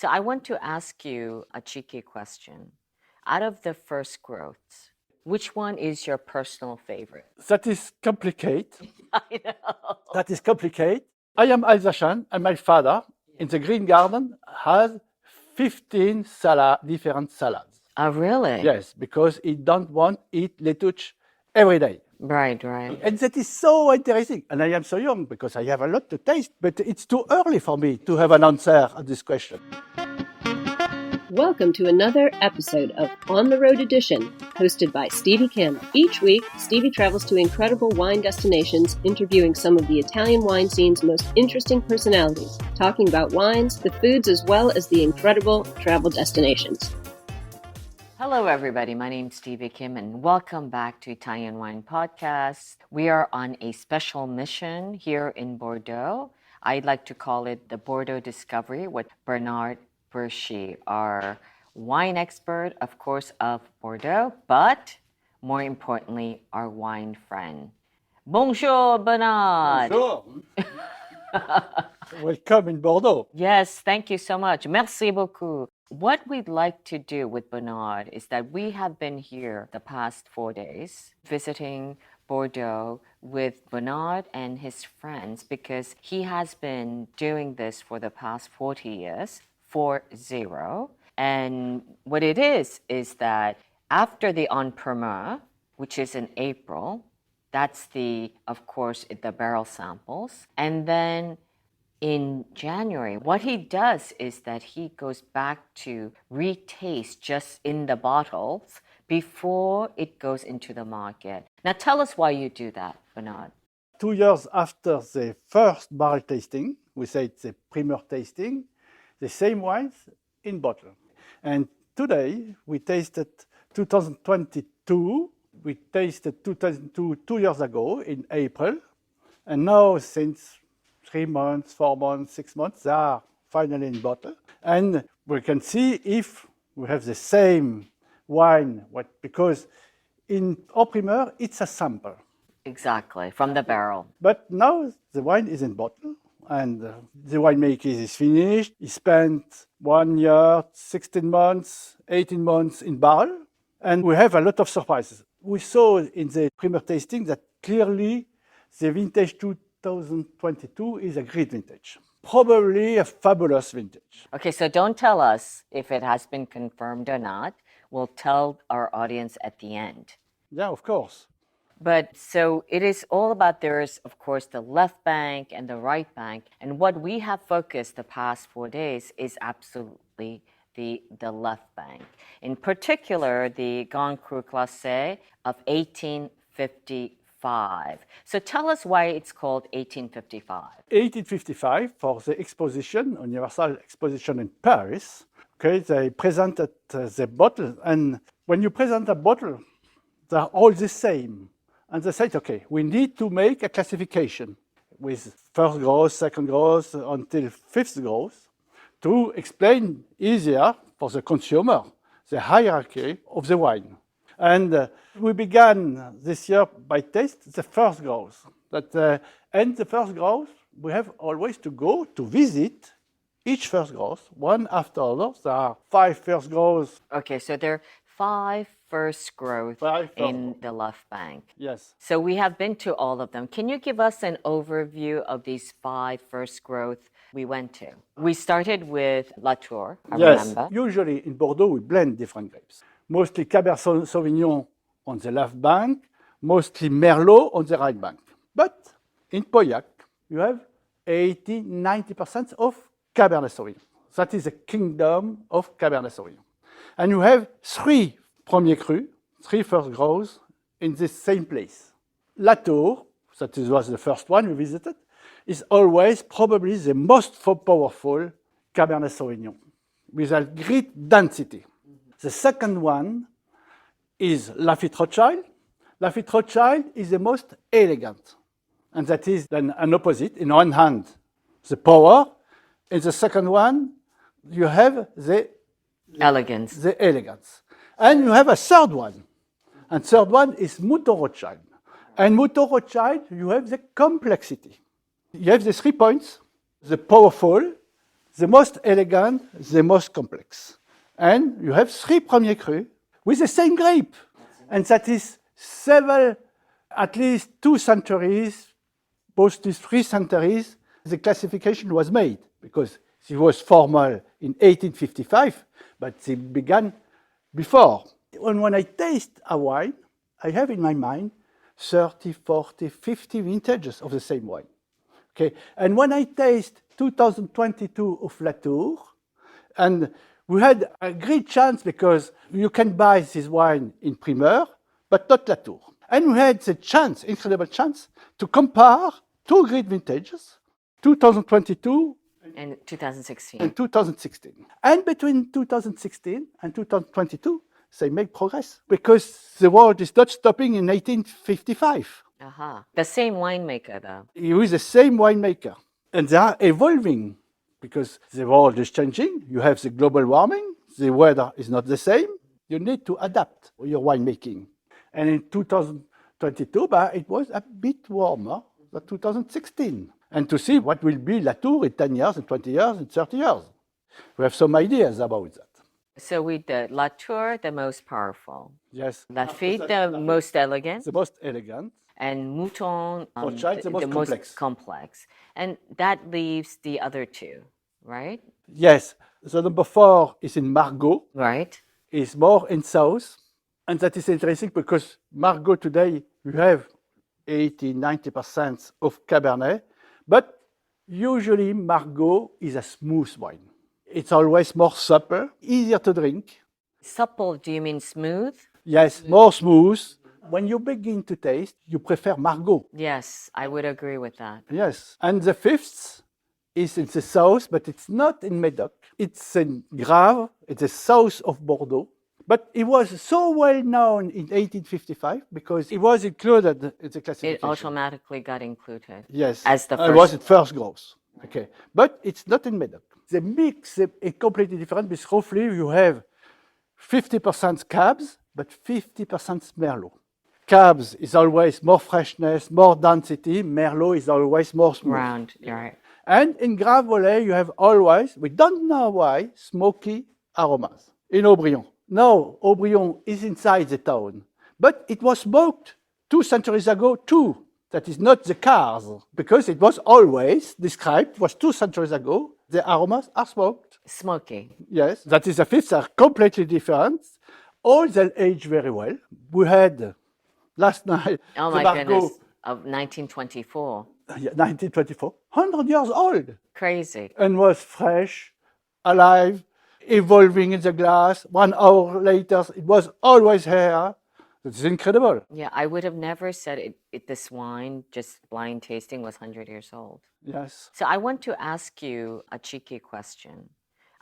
So I want to ask you a cheeky question. Out of the first growths, which one is your personal favorite? That is complicated. I know. That is complicated. I am Alsatian, and my father in the green garden has 15 different salads. Oh, really? Yes, because he don't want to eat lettuce every day. Right, right. And that is so interesting. And I am so young because I have a lot to taste, but it's too early for me to have an answer at this question. Welcome to another episode of On the Road Edition, hosted by Stevie Kim. Each week, Stevie travels to incredible wine destinations, interviewing some of the Italian wine scene's most interesting personalities, talking about wines, the foods, as well as the incredible travel destinations. Hello, everybody. My name's Stevie Kim, and welcome back to Italian Wine Podcast. We are on a special mission here in Bordeaux. I'd like to call it the Bordeaux Discovery with Bernard Burtschy, our wine expert, of course, of Bordeaux, but more importantly, our wine friend. Bonjour, Bernard. Bonjour. Welcome in Bordeaux. Yes, thank you so much. Merci beaucoup. What we'd like to do with Bernard is that we have been here the past 4 days visiting Bordeaux with Bernard and his friends because he has been doing this for the past 40 years. 40. And what it is that after the En Primeur, which is in April, that's of course, the barrel samples. And then in January, what he does is that he goes back to retaste just in the bottles before it goes into the market. Now tell us why you do that, Bernard. 2 years after the first barrel tasting, we say it's the Premier tasting, the same wines in bottle. And today we tasted 2022. We tasted 2002 2 years ago in April. And now since 3 months, 4 months, 6 months, they are finally in bottle. And we can see if we have the same wine, because in Au Primeur, it's a sample. Exactly, from the barrel. But now the wine is in bottle. And the winemaker is finished. He spent 1 year, 16 months, 18 months in barrel. And we have a lot of surprises. We saw in the Premier tasting that clearly the vintage 2022 is a great vintage. Probably a fabulous vintage. Okay, so don't tell us if it has been confirmed or not. We'll tell our audience at the end. Yeah, of course. But so it is all about, there's, of course, the left bank and the right bank. And what we have focused the past 4 days is absolutely the left bank. In particular, the Grand Cru Classé of 1855. So tell us why it's called 1855. 1855, for the exposition, Universal Exposition in Paris, okay, they presented the bottle. And when you present a bottle, they're all the same. And they said, okay, we need to make a classification with first growth, second growth, until fifth growth to explain easier for the consumer the hierarchy of the wine. And we began this year by taste the first growth. And the first growth, we have always to go to visit each first growth, one after another. There are 5 first growths. Okay, so there are 5 first growth in the left bank. Yes. So we have been to all of them. Can you give us an overview of these 5 first growth we went to? We started with Latour, I remember. Usually in Bordeaux we blend different grapes. Mostly Cabernet Sauvignon on the left bank, mostly Merlot on the right bank. But in Pauillac, you have 80-90% of Cabernet Sauvignon. That is the kingdom of Cabernet Sauvignon. And you have 3 Premier Cru, 3 first growths in the same place. Latour, that was the first one we visited, is always probably the most powerful Cabernet Sauvignon with a great density. The second one is Lafite Rothschild. Lafite Rothschild is the most elegant. And that is then an opposite. In one hand, the power. In the second one, you have the elegance. And you have a third one. And third one is Mouton Rothschild. And Mouton Rothschild, you have the complexity. You have the 3 points, the powerful, the most elegant, the most complex. And you have 3 Premier Cru with the same grape. And that is at least 2 centuries, both these 3 centuries, the classification was made because it was formal in 1855, but they began before. And when I taste a wine, I have in my mind 30, 40, 50 vintages of the same wine. Okay, and when I taste 2022 of Latour, and we had a great chance because you can buy this wine in Premier, but not Latour. And we had the chance, incredible chance, to compare 2 great vintages, 2022 And 2016. and 2016. And between 2016 and 2022, they make progress because the world is not stopping in 1855. Aha. The same winemaker, though. With the same winemaker. And they are evolving because the world is changing. You have the global warming. The weather is not the same. You need to adapt your winemaking. And in 2022, it was a bit warmer than 2016. And to see what will be Latour in 10 years, in 20 years, in 30 years. We have some ideas about that. So we did Latour, the most powerful. Yes. Lafite, the most elegant. The most elegant. And Mouton, Rothschild, the most complex. And that leaves the other 2, right? Yes. The number 4 is in Margaux. Right. It's more in south. And that is interesting because Margaux today, you have 80-90% of Cabernet. But usually Margaux is a smooth wine. It's always more supple, easier to drink. Supple, do you mean smooth? Yes, more smooth. When you begin to taste, you prefer Margaux. Yes, I would agree with that. Yes. And the 5th is in the south, but it's not in Médoc. It's in Graves, it's the south of Bordeaux. But it was so well known in 1855 because it was included in the classification. It automatically got included. Yes. As the first. It was at first growth. Okay. But it's not in Médoc. The mix is completely different because roughly you have 50% Cabs, but 50% Merlot. Cabs is always more freshness, more density. Merlot is always more smooth. Round, right. And in Graves Volée, you have always, we don't know why, smoky aromas. In Haut-Brion. Now, Haut-Brion is inside the town, but it was smoked 2 centuries ago too. That is not the cars, because it was always described, was 2 centuries ago, the aromas are smoked. Smoky. Yes, that is the 5th, are completely different. All they age very well. We had last night, Oh the my Margaux, goodness, of 1924. 1924, 100 years old, Crazy. and was fresh, alive, evolving in the glass. 1 hour later, it was always here. It's incredible. Yeah, I would have never said this wine, just blind tasting, was 100 years old. Yes. So I want to ask you a cheeky question.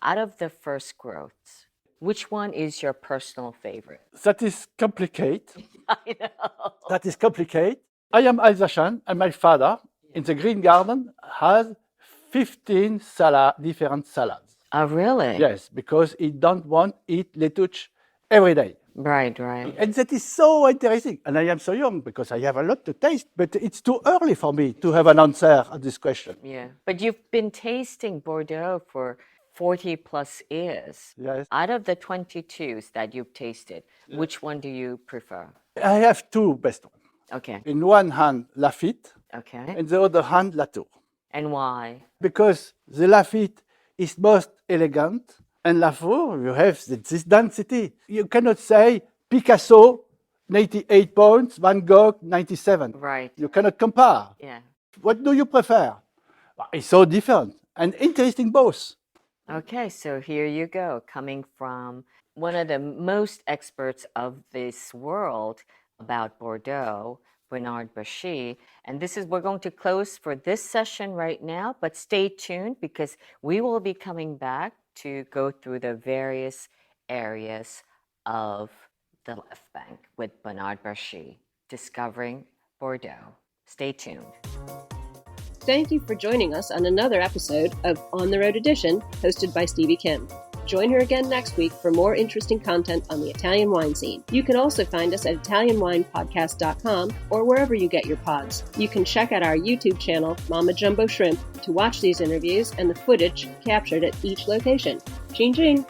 Out of the first growths, which one is your personal favorite? That is complicated. I know. That is complicated. I am Alsatian, and my father, in the green garden, has 15 different salads. Oh, really? Yes, because he don't want to eat lettuce every day. Right, right. And that is so interesting. And I am so young because I have a lot to taste, but it's too early for me to have an answer at this question. Yeah. But you've been tasting Bordeaux for 40 plus years. Yes. Out of the 22s that you've tasted, which one do you prefer? I have 2 best ones. Okay. In one hand, Lafite, Okay. in the other hand, Latour. And why? Because the Lafite is most elegant, and Latour, you have this density. You cannot say Picasso, 98 points, Van Gogh, 97. Right. You cannot compare. Yeah. What do you prefer? It's so different and interesting both. Okay, so here you go, coming from one of the most experts of this world about Bordeaux, Bernard Burtschy. And we're going to close for this session right now, but stay tuned because we will be coming back to go through the various areas of the left bank with Bernard Burtschy, discovering Bordeaux. Stay tuned. Thank you for joining us on another episode of On the Road Edition, hosted by Stevie Kim. Join her again next week for more interesting content on the Italian wine scene. You can also find us at ItalianWinePodcast.com or wherever you get your pods. You can check out our YouTube channel, Mama Jumbo Shrimp, to watch these interviews and the footage captured at each location. Chin chin!